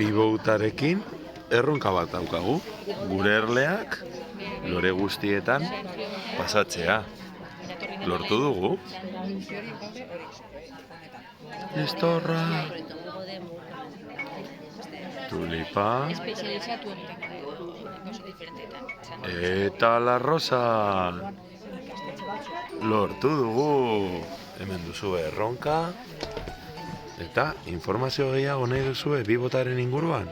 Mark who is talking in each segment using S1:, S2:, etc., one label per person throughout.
S1: Biboutarekin erronka bat daukagu. Gure erleak lore guztietan pasatzea. Lortu dugu. Listorra. Tulipa. Eta la rosa. Lortu dugu. Hemen duzu erronka. Eta informazio gehiago nahi duzue Bibotaren inguruan?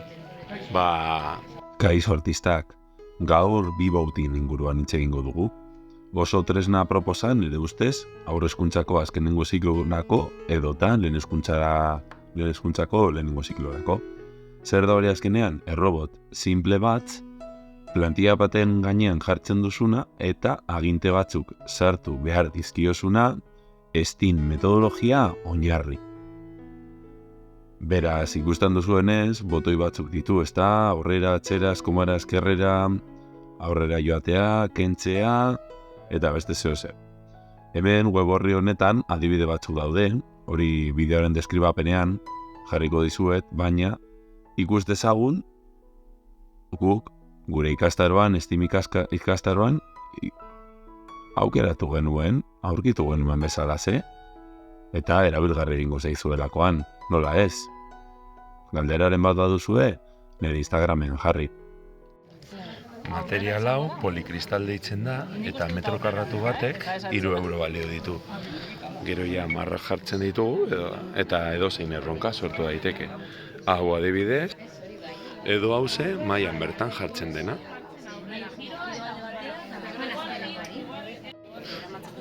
S2: Kaixo artistak, gaur Biboutin inguruan hitz egingo dugu. Oso tresna proposan, nire ustez, haurreskuntzako azkenengo ziklorako edota lehen hezkuntzako lehenengo ziklorako. Zer da hori azkenean? Errobot simple bat, plantilla baten gainean jartzen duzuna eta aginte batzuk sartu behar dizkiozuna STEAM metodologia oinarri. Beraz, ikusten duzuenez, botoi batzuk ditu, ezta? Aurrera, atzera, eskumara, eskerrera, aurrera joatea, kentzea, eta beste zeo zer. Hemen web orri honetan adibide batzuk daude, hori bideoaren deskribapenean jarriko dizuet, baina ikus dezagun guk gure ikastaroan, STEAM ikastaroan aukeratu genuen, aurkitu genuen bezala ze, eta erabilgarri egingo zaizuelakoan. Nola ez? Galderaren bat baduzue, nire Instagramen jarri.
S1: Material hau polikristal deitzen da eta metro karratu batek 3 euro balio ditu. Gero ja marrak jartzen ditugu eta edozein erronka sortu daiteke. Hau adibidez, edo hauze mailan bertan jartzen dena.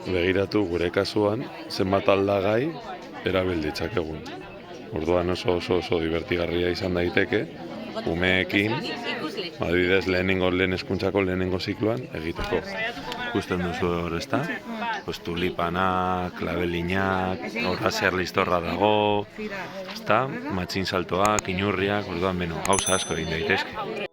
S1: Begiratu gure kasuan zenbat aldagai erabil ditzakegun. Orduan oso divertigarria izan daiteke, umeekin, adibidez lehen hezkuntzako lehenengo zikloan egiteko. Ikusten duzu hor, ezta? Tulipanak, klabelinak, horra zer listorra dago, ezta? Matxin saltoak, inurriak, orduan gauza asko egin daitezke.